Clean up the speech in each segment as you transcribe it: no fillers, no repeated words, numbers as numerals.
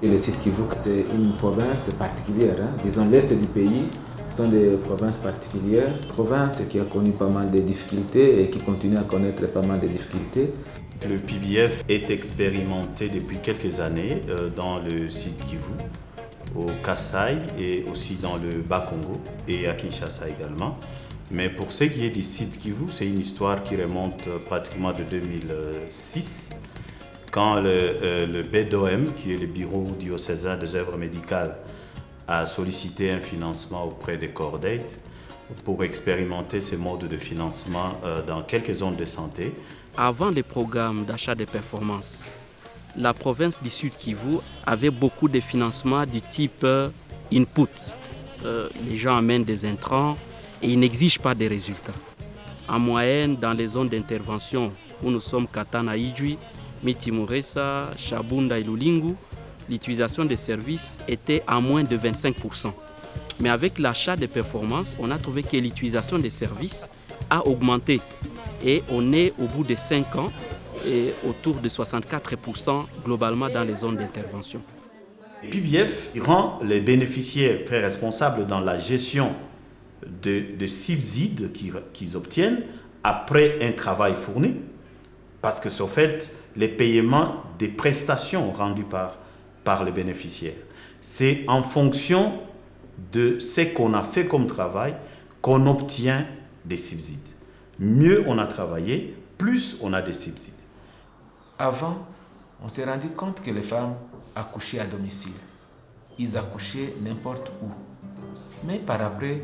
Et le Sud Kivu, c'est une province particulière. Disons, l'Est du pays sont des provinces particulières. Une province qui a connu pas mal de difficultés et qui continue à connaître pas mal de difficultés. Le PBF est expérimenté depuis quelques années dans le Sud Kivu, au Kasaï et aussi dans le Bas-Congo et à Kinshasa également. Mais pour ce qui est du Sud Kivu, c'est une histoire qui remonte pratiquement de 2006, quand le BDOM, qui est le Bureau diocésain des œuvres médicales, a sollicité un financement auprès de Cordaid pour expérimenter ces modes de financement dans quelques zones de santé. Avant les programmes d'achat de performances, la province du Sud Kivu avait beaucoup de financements du type input. Les gens amènent des intrants et ils n'exigent pas de résultats. En moyenne, dans les zones d'intervention où nous sommes Katana Ijui, Mitimuresa, Shabunda et Lulingu, l'utilisation des services était à moins de 25%. Mais avec l'achat de performances, on a trouvé que l'utilisation des services a augmenté. Et on est au bout de 5 ans et autour de 64% globalement dans les zones d'intervention. PBF rend les bénéficiaires très responsables dans la gestion de subsides qu'ils obtiennent après un travail fourni, parce que c'est en fait les paiements des prestations rendues par les bénéficiaires. C'est en fonction de ce qu'on a fait comme travail qu'on obtient des subsides. Mieux on a travaillé, plus on a des subsides. Avant, on s'est rendu compte que les femmes accouchaient à domicile. Ils accouchaient n'importe où. Mais par après,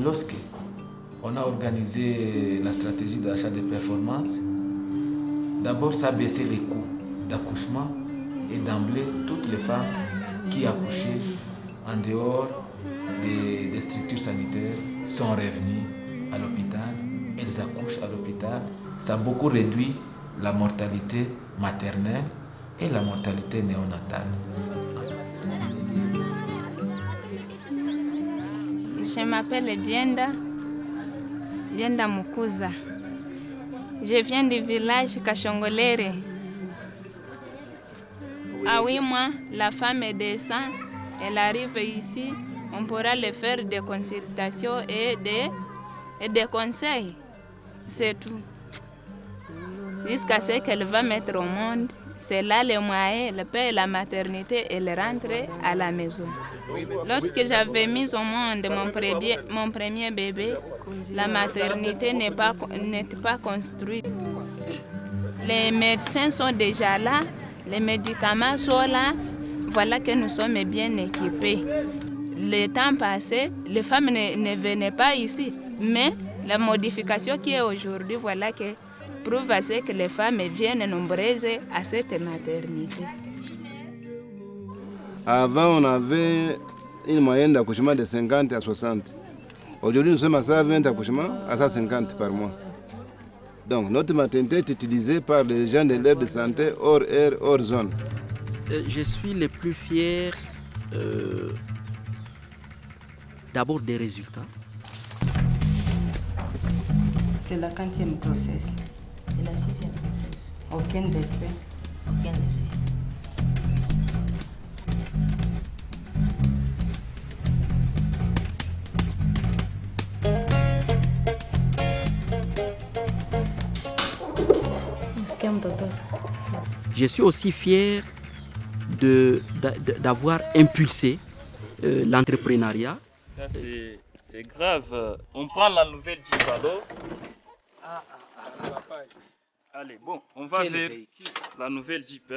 lorsque on a organisé la stratégie d'achat de performance, d'abord ça a baissé les coûts d'accouchement et d'emblée, toutes les femmes qui accouchaient en dehors des structures sanitaires sont revenues à l'hôpital. Elles accouchent à l'hôpital. Ça a beaucoup réduit la mortalité maternelle et la mortalité néonatale. Je m'appelle Bienda Mukuza. Je viens du village Kachongolere. À 8 mois, la femme descend, elle arrive ici, on pourra lui faire des consultations et des conseils. C'est tout. Jusqu'à ce qu'elle va mettre au monde, c'est là le moyen, elle paie la maternité et elle rentre à la maison. Lorsque j'avais mis au monde mon premier bébé, la maternité n'était pas construite. Les médecins sont déjà là, les médicaments sont là, voilà que nous sommes bien équipés. Le temps passé, les femmes ne venaient pas ici, mais la modification qui est aujourd'hui, voilà que prouve assez que les femmes viennent nombreuses à cette maternité. Avant, on avait une moyenne d'accouchement de 50 à 60. Aujourd'hui, nous sommes à 120 accouchements, à 150 par mois. Donc, notre maternité est utilisée par les gens de l'aire de santé hors air, hors zone. Je suis le plus fier d'abord des résultats. C'est la 40e grossesse. C'est la 6e grossesse. Aucun décès. Aucun décès. Je suis aussi fier d'avoir impulsé l'entrepreneuriat. Ça, c'est grave. On prend la nouvelle Jeep alors. Allez, bon, on va vers la nouvelle Jeep.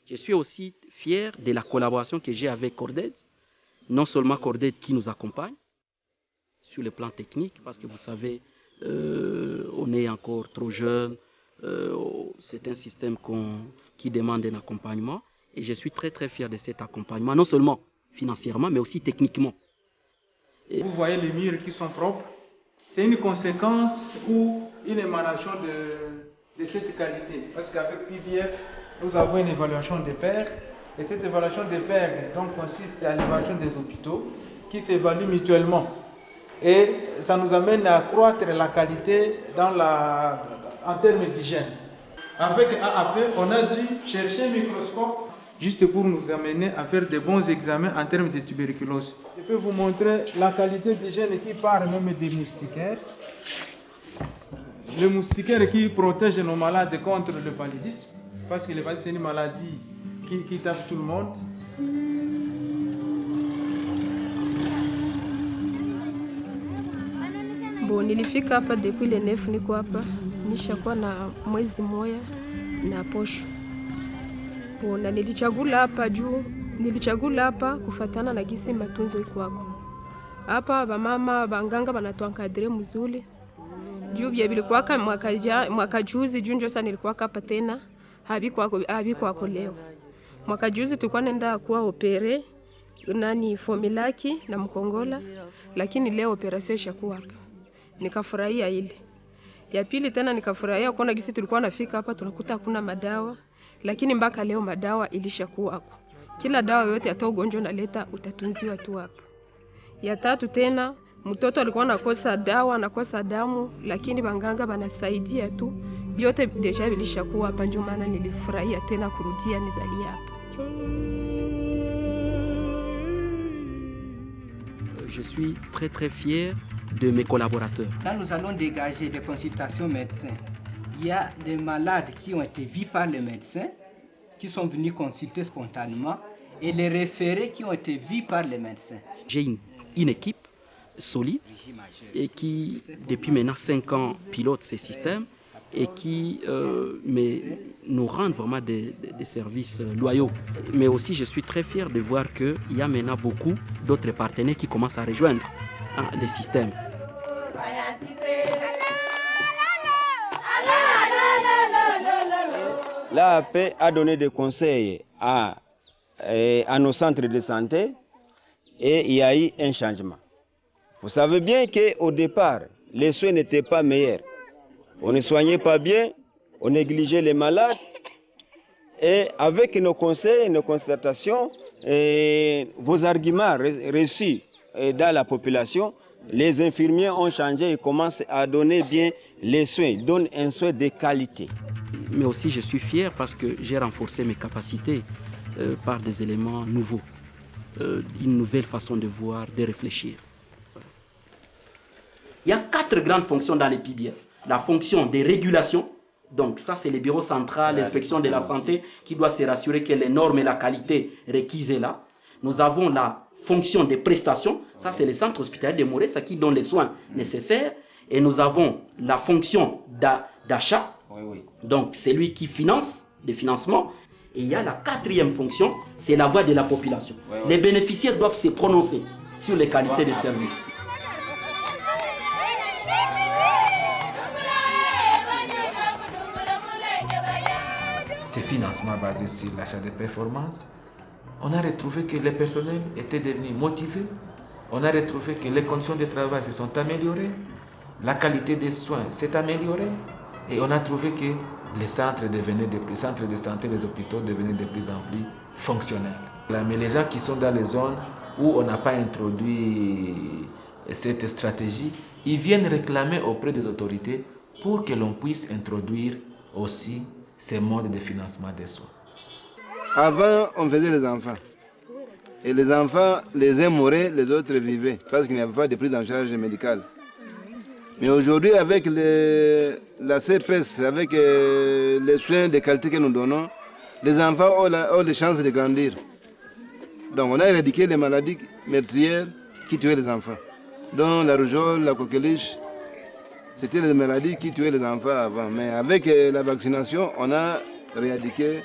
Je suis aussi fier de la collaboration que j'ai avec Cordaid. Non seulement Cordaid qui nous accompagne sur le plan technique, parce que vous savez, on est encore trop jeune. C'est un système qui demande un accompagnement. Et je suis très très fier de cet accompagnement, non seulement financièrement, mais aussi techniquement. Vous voyez les murs qui sont propres. C'est une conséquence ou une émanation de cette qualité. Parce qu'avec PBF, nous avons une évaluation des pairs. Et cette évaluation des pairs donc, consiste à l'évaluation des hôpitaux qui s'évaluent mutuellement. Et ça nous amène à accroître la qualité en termes d'hygiène. Avec AAP, on a dû chercher un microscope juste pour nous amener à faire de bons examens en termes de tuberculose. Je peux vous montrer la qualité d'hygiène qui part même des moustiquaires. Le moustiquaire qui protège nos malades contre le paludisme, parce que le paludisme c'est une maladie qui tape tout le monde. Bon, nilifika hapa depuis le 9, niko hapa nishakuwa na mwezi moja na posho. Bon, na nilichagula hapa kufatana na gisi matunzo iko hako. Hapa bamama banganga banatuankadre mzuri. Juu bya bilikuwa mwaka juzi juu ndio sana nilikuwa hapa tena habikwako leo. Mwaka juzi tulikuwa nenda kuwa opere Fomilaki na Mkongola, lakini leo operation ishakuwa hapa. Nikafurahia ile. Ya pili tena nikafurahia kuona gisi tulikuwa nafika hapa tunakuta hakuna madawa, lakini mpaka leo madawa ilishakuwa hapo. Kila dawa yote hata ugonjwa unaleta utatunziwa tu hapa. Ya tatu tena mtoto alikuwa anakosa dawa, anakosa damu, lakini banganga banasaidia tu. Vyote deja vilishakuwa hapa, ndio maana nilifurahia tena kurudia nizalia hapa. Je suis très fier de mes collaborateurs. Là, nous allons dégager des consultations médecins. Il y a des malades qui ont été vus par les médecins, qui sont venus consulter spontanément, et les référés qui ont été vus par les médecins. J'ai une équipe solide et qui, depuis maintenant 5 ans, pilote ces systèmes et qui nous rend vraiment des services loyaux. Mais aussi, je suis très fier de voir qu'il y a maintenant beaucoup d'autres partenaires qui commencent à rejoindre les systèmes. L'AAP a donné des conseils à nos centres de santé et il y a eu un changement. Vous savez bien qu'au départ, les soins n'étaient pas meilleurs. On ne soignait pas bien, on négligeait les malades. Et avec nos conseils, nos constatations, et vos arguments reçus dans la population, les infirmiers ont changé et commencent à donner bien les soins, donnent un soin de qualité. Mais aussi je suis fier parce que j'ai renforcé mes capacités par des éléments nouveaux, une nouvelle façon de voir, de réfléchir. Il y a 4 grandes fonctions dans les PBF. La fonction de régulation, donc ça c'est le bureau central, l'inspection de la santé qui doit se rassurer que les normes et la qualité requises est là. Nous avons la fonction de prestation, ça c'est le centre hospitalier de Moressa qui donne les soins nécessaires. Et nous avons la fonction d'achat, donc c'est lui qui finance, le financement. Et il y a la 4e fonction, c'est la voix de la population. Les bénéficiaires doivent se prononcer sur les qualités des services. Ces financements basés sur l'achat de performances, on a retrouvé que les personnels étaient devenus motivés, on a retrouvé que les conditions de travail se sont améliorées, la qualité des soins s'est améliorée et on a trouvé que les centres de santé des hôpitaux devenaient de plus en plus fonctionnels. Mais les gens qui sont dans les zones où on n'a pas introduit cette stratégie, ils viennent réclamer auprès des autorités pour que l'on puisse introduire aussi ces modes de financement des soins. Avant, on faisait les enfants. Et les enfants, les uns mouraient, les autres vivaient, parce qu'il n'y avait pas de prise en charge médicale. Mais aujourd'hui, avec la CPS, avec les soins de qualité que nous donnons, les enfants ont les chances de grandir. Donc on a éradiqué les maladies meurtrières qui tuaient les enfants, dont la rougeole, la coqueluche. C'était les maladies qui tuaient les enfants avant. Mais avec la vaccination, on a éradiqué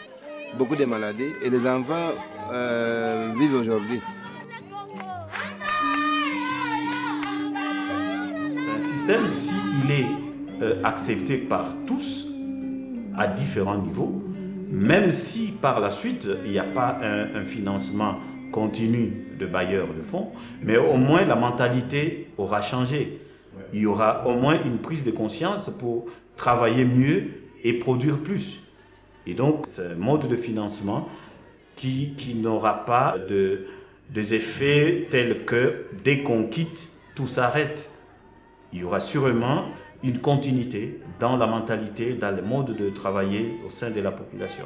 beaucoup de maladies et les enfants vivent aujourd'hui. C'est un système, s'il est accepté par tous, à différents niveaux, même si par la suite, il n'y a pas un financement continu de bailleurs de fonds, mais au moins la mentalité aura changé. Il y aura au moins une prise de conscience pour travailler mieux et produire plus. Et donc, c'est un mode de financement qui n'aura pas des effets tels que dès qu'on quitte tout s'arrête. Il y aura sûrement une continuité dans la mentalité, dans le mode de travailler au sein de la population.